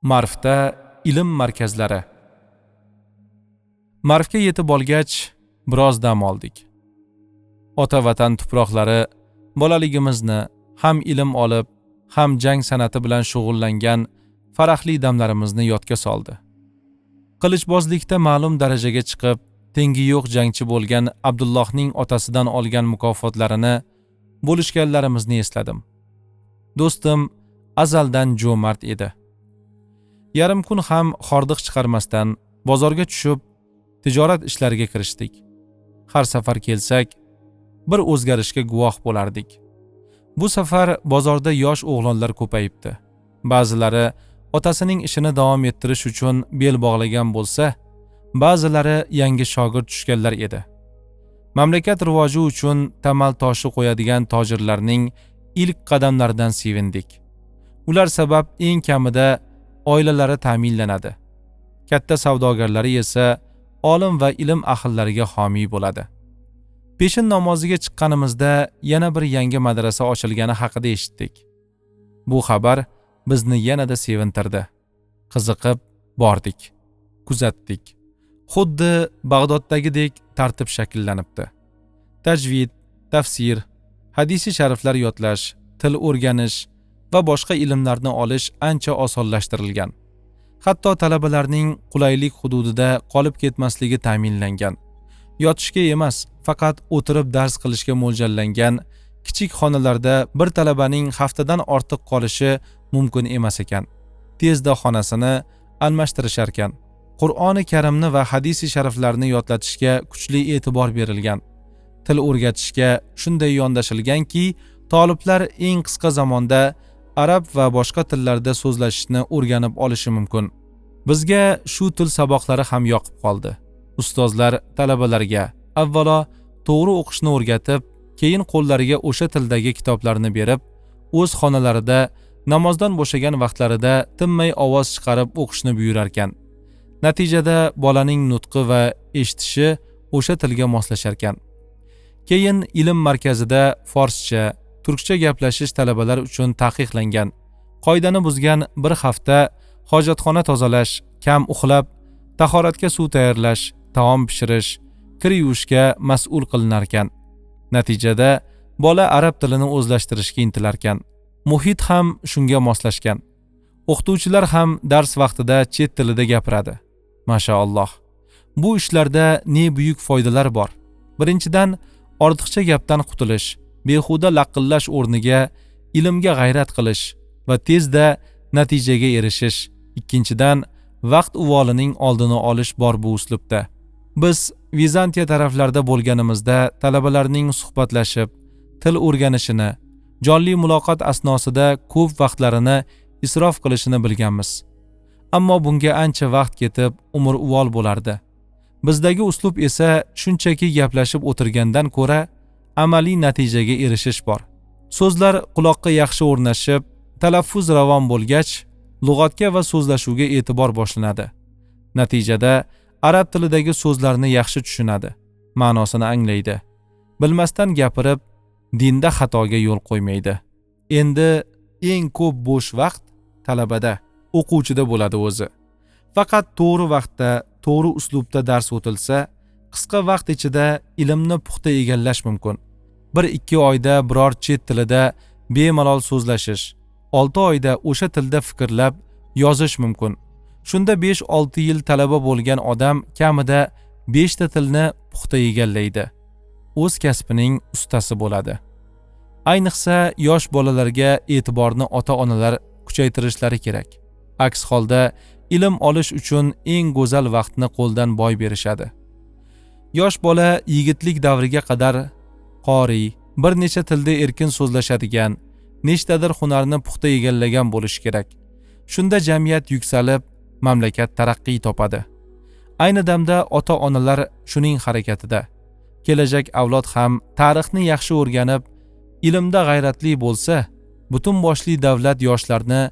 Marfda ilm markazlari. Marfga yetib olgach, biroz dam oldik. Ota vatan tuproqlari bolaligimizni ham ilm olib, ham jang san'ati bilan shug'ullangan farahli damlarimizni yodga soldi. Qilichbozlikda ma'lum darajaga chiqib, tengi yo'q jangchi bo'lgan Abdullohning otasidan olgan mukofotlarini bo'lishganlarimizni esladim. Do'stim azaldan jo'mard edi. Yarim kun ham hordiq chiqarmasdan bozorga tushib, tijorat ishlariga kirishdik. Har safar kelsak, bir o'zgarishga guvoh bo'lardik. Bu safar bozorda yosh o'g'lonlar ko'payibdi. Ba'zilari otasining ishini davom ettirish uchun bel bog'lagan bo'lsa, ba'zilari yangi shogird tushganlar edi. Mamlakat rivoji uchun tamal toshi qo'yadigan tojirlarning ilk qadamlaridan sevindik. Ular sabab eng kamida oilalari ta'minlanadi. Katta savdogarlari esa olim va ilm ahllariga homiy bo'ladi. Peshin namoziga chiqqanimizda yana bir yangi madrasa ochilgani haqida eshitdik. Bu xabar bizni yanada sevintirdi. Qiziqib bordik, kuzatdik. Xuddi Bag'doddagidek tartib shakllanibdi. Tajvid, tafsir, hadisi shariflar yodlash, til o'rganish va boshqa ilmlarni olish ancha osonlashtirilgan. Hatto talabalarning qulaylik hududida qolib ketmasligi ta'minlangan. Yotishga emas, faqat o'tirib dars qilishga mo'ljallangan kichik xonalarda bir talabaning haftadan ortiq qolishi mumkin emas ekan. Tezda xonasini almashtirishar ekan. Qur'oni Karimni va hadisi shariflarni yodlatishga kuchli e'tibor berilgan. Til o'rgatishga shunday yondashilganki, talablar eng qisqa zamonda arab va boshqa tillarda so'zlashishni o'rganib olishi mumkin. Bizga shu til saboqlari ham yoqib qoldi. Ustozlar talabalarga avvalo to'g'ri o'qishni o'rgatib, keyin qo'llariga o'sha tildagi kitoblarni berib, o'z xonalarida namozdan bo'shagan vaqtlarida tinmay ovoz chiqarib o'qishni buyurar ekan. Natijada bolaning nutqi va eshitishi o'sha tilga moslashar ekan. Keyin ilm markazida forscha, turkcha gaplashish talabalar uchun taqiqlangan. Qoidani buzgan bir hafta hojatxona tozalash, kam uxlab, tahoratga suv tayyorlash, taom pishirish, kir yuvishga mas'ul qilinar ekan. Natijada bola arab tilini o'zlashtirishga intilar ekan. Muhit ham shunga moslashgan. O'qituvchilar ham dars vaqtida chet tilida gapiradi. Mashaalloh. Bu ishlarda ne buyuk foydalar bor. Birinchidan, ortiqcha gapdan qutulish, behuda laqqillash o'rniga ilmga g'ayrat qilish va tezda natijaga erishish. Ikkinchidan, vaqt uvolining oldini olish bor bu uslubda. Biz Vizantiya taraflarida bo'lganimizda talabalarning suhbatlashib, til o'rganishini, jonli muloqot asnosida ko'p vaqtlarini isrof qilishini bilganmiz. Ammo bunga ancha vaqt ketib, umr uvol bo'lardi. Bizdagi uslub esa shunchaki gaplashib o'tirgandan ko'ra amaliy natijaga erishish bor. So'zlar quloqqa yaxshi o'rnashib, talaffuz ravon bo'lgach, lug'atga va so'zlashuvga e'tibor boshlanadi. Natijada arab tilidagi so'zlarni yaxshi tushunadi, ma'nosini anglaydi. Bilmasdan gapirib, dinda xatoga yo'l qo'ymaydi. Endi eng ko'p bo'sh vaqt talabada, o'quvchida bo'ladi o'zi. Faqat to'g'ri vaqtda, to'g'ri uslubda dars o'tilsa, qisqa vaqt ichida ilmni puxta egallash mumkin. 1-2 oyda biror chet tilida bemalol so'zlashish, 6 oyda o'sha tilda fikrlab yozish mumkin. Shunda 5-6 yil talaba bo'lgan odam kamida 5 ta tilni puxta egallaydi. O'z kasbining ustasi bo'ladi. Ayniqsa yosh bolalarga e'tiborni ota-onalar kuchaytirishlari kerak. Aks holda ilm olish uchun eng go'zal vaqtni qo'ldan boy berishadi. Yosh bola yigitlik davriga qadar qori, bir necha tilda erkin so'zlashadigan, nechtadir hunarni puxta egallagan bo'lishi kerak. Shunda jamiyat yuksalib, mamlakat taraqqiy topadi. Ayni damda ota-onalar shuning harakatida. Kelajak avlod ham tarixni yaxshi o'rganib, ilmda g'ayratli bo'lsa, butun boshli davlat yoshlarni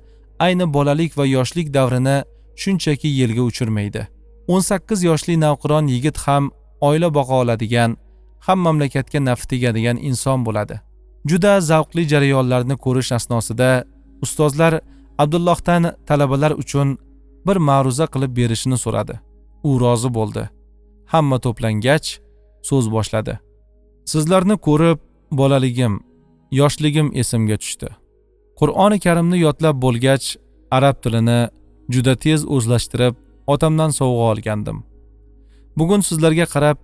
ayni bolalik va yoshlik davrini shunchaki yelga uchirmaydi. 18 yoshli navqiron yigit ham oila boqa oladigan, ham mamlakatga naf tegadigan inson bo'ladi. Juda zavqli jarayonlarni ko'rish asnosida ustozlar Abdullohdan talabalar uchun bir ma'ruza qilib berishini so'radi. U rozi bo'ldi. Hamma to'plangach, so'z boshladi. Sizlarni ko'rib, bolaligim, yoshligim esimga tushdi. Qur'oni Karimni yodlab bo'lgach, arab tilini juda tez o'zlashtirib, otamdan sovg'a olgandim. Bugun sizlarga qarab,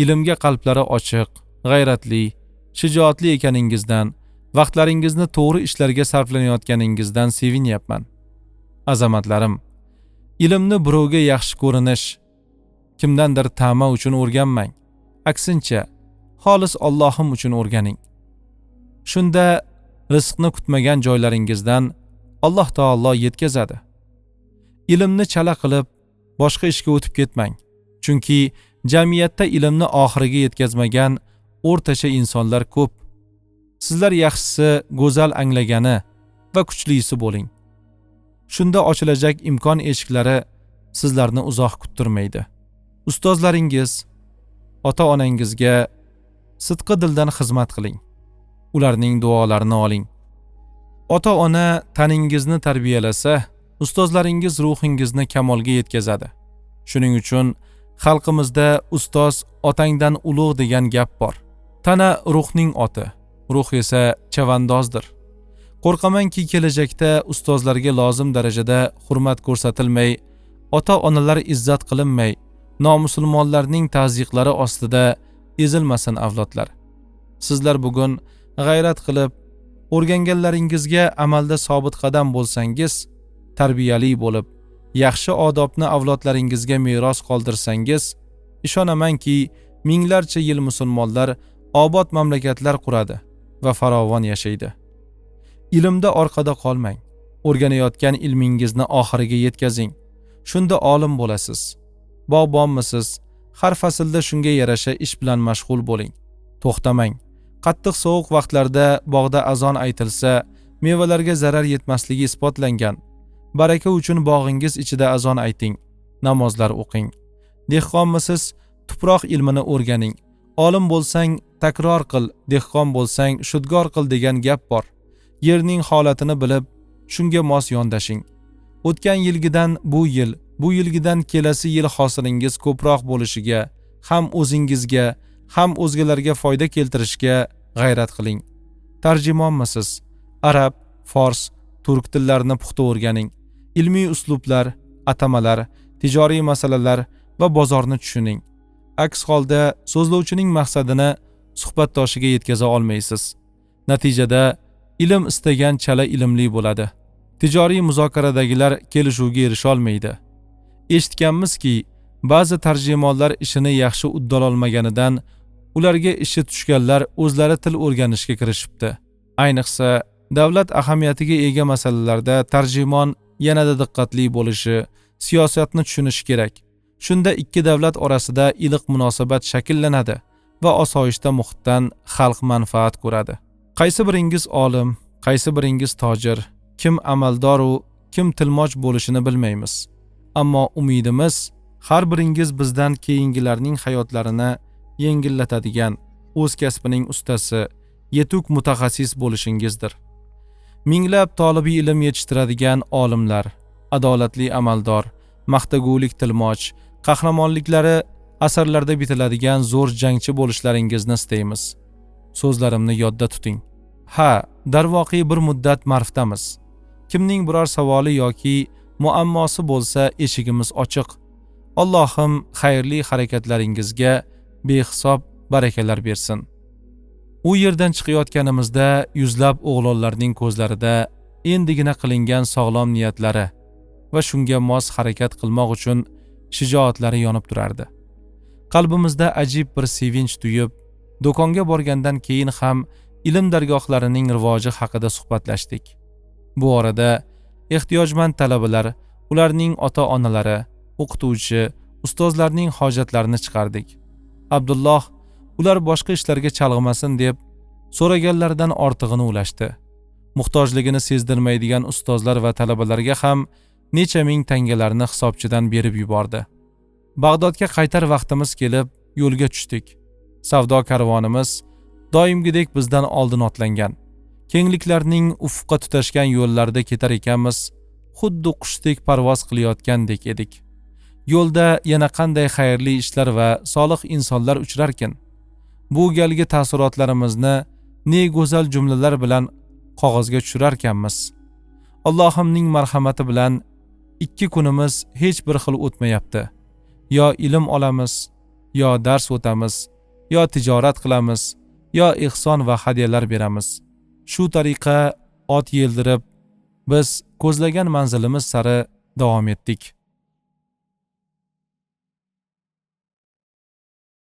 ilmga qalblari ochiq, g'ayratli, shijoatli ekaningizdan, vaqtlaringizni to'g'ri ishlarga sarflanayotganingizdan sevinyapman. Azamatlarim, ilmni birovga yaxshi ko'rinish, kimdandir ta'ma uchun o'rganmang. Aksincha, xolis Allohim uchun o'rganing. Shunda rizqni kutmagan joylaringizdan Alloh taolo yetkazadi. Ilmni chala qilib, boshqa ishga o'tib ketmang. Chunki jamiyatda ilmni oxiriga yetkazmagan o'rtacha insonlar ko'p. Sizlar yaxshisi go'zal anglagani va kuchlisi bo'ling. Shunda ochilajak imkon eshiklari sizlarni uzoq kuttirmaydi. Ustozlaringiz, ota-onangizga sidqi dildan xizmat qiling. Ularning duolarini oling. Ota-ona taningizni tarbiyalasa, ustozlaringiz ruhingizni kamolga yetkazadi. Shuning uchun xalqimizda ustoz otangdan ulug' degan gap bor. Tana ruhning oti, ruh esa chavandozdir. Qo'rqamanki kelajakda ustozlarga lozim darajada hurmat ko'rsatilmay, ota-onalar izzat qilinmay, nomusulmonlarning ta'ziqlari ostida ezilmasin avlodlar. Sizlar bugun g'ayrat qilib, o'rganganlaringizga amalda sobit qadam bo'lsangiz, tarbiyali bo'lib, yaxshi odobni avlodlaringizga meros qoldirsangiz, ishonamanki, minglarcha yil musulmonlar obod mamlakatlar quradi va farovon yashaydi. Ilmda orqada qolmang. O'rganayotgan ilmingizni oxiriga yetkazing. Shunda olim bo'lasiz. Bog'bonmisiz? Har faslda shunga yarasha ish bilan mashg'ul bo'ling. To'xtamang. Qattiq sovuq vaqtlarda bog'da azon aytilsa, mevalarga zarar yetmasligi isbotlangan. Baraka uchun bog'ingiz ichida azon ayting. Namozlar o'qing. Dehqonmisiz? Tuproq ilmini o'rganing. Olim bo'lsang takror qil, dehqon bo'lsang shudgor qil degan gap bor. Yerning holatini bilib, shunga mos yondashing. O'tgan yilgidan bu yilgidan kelasi yil hosilingiz ko'proq bo'lishiga, ham o'zingizga, ham o'zgalarga foyda keltirishga g'ayrat qiling. Tarjimonmisiz? Arab, fors, turk tillarini puxta o'rganing. Ilmiy uslublar, atamalar, tijoriy masalalar va bozorni tushuning. Aks holda so'zlovchining maqsadini suhbatdoshiga yetkaza olmaysiz. Natijada ilm istagan chala ilmli bo'ladi. Tijoriy muzokaradagilar kelishuvga erisha olmaydi. Eshitganmizki, ba'zi tarjimonlar ishini yaxshi uddalolmaganidan ularga ishi tushganlar o'zlari til o'rganishga kirishibdi. Ayniqsa, davlat ahamiyatiga ega masalalarda tarjimon yanada diqqatli bo'lishi, siyosatni tushunishi kerak. Shunda ikki davlat orasida iliq munosabat shakllanadi va osoyishta muhitdan xalq manfaat ko'radi. Qaysi biringiz olim, qaysi biringiz tojir, kim amaldor u kim tilmoch bo'lishini bilmaymiz. Ammo umidimiz har biringiz bizdan keyingilarning hayotlarini yengillatadigan, o'z kasbining ustasi, yetuk mutaxassis bo'lishingizdir. Minglab tolibiy ilm yetishtiradigan olimlar, adolatli amaldor, maqtagulik tilmoch, qahramonliklari asarlarda bitiladigan zo'r jangchi bo'lishlaringizni istaymiz. So'zlarimni yodda tuting. Ha, darvoqi bir muddat marfdamiz. Kimning biror savoli yoki muammosi bo'lsa, eshigimiz ochiq. Allohim xayrli harakatlaringizga behisob barakalar bersin. U yerdan chiqayotganimizda yuzlab o'g'lonlarning ko'zlarida endigina qilingan sog'lom niyatlari va shunga mos harakat qilmoq uchun shijoatlari yonib turardi. Qalbimizda ajib bir sevinch tuyib, do'konga borgandan keyin ham ilm dargohlarining rivoji haqida suhbatlashdik. Bu orada ehtiyojmand talabalar, ularning ota-onalari, o'qituvchi, ustozlarning hojatlarini chiqardik. Abdulloh ular boshqa ishlarga chalg'imasin deb so'raganlardan ortig'ini ulashdi. Muhtojligini sezdirmaydigan ustozlar va talabalarga ham necha ming tangalarni hisobchidan berib yubordi. Bag'dodga qaytar vaqtimiz kelib, yo'lga tushdik. Savdo karvonimiz doimgidek bizdan oldin otlangan. kengliklarning ufqqa tutashgan yo'llarida ketar ekanmiz, xuddi qushdek parvoz qilayotgandek edik. Yo'lda yana qanday xayrli ishlar va solih insonlar uchrarkin. Bu galgi taassurotlarimizni ne go'zal jumlalar bilan qog'ozga tushirarkanmiz. Allohimning marhamati bilan 2 kunimiz hech bir xil o'tmayapti. Yo ilm olamiz, yo dars o'tamiz, yo tijorat qilamiz, yo ihson va hadyalar beramiz. Shu tariqa ot yeldirib, biz ko'zlagan manzilimiz sari davom etdik.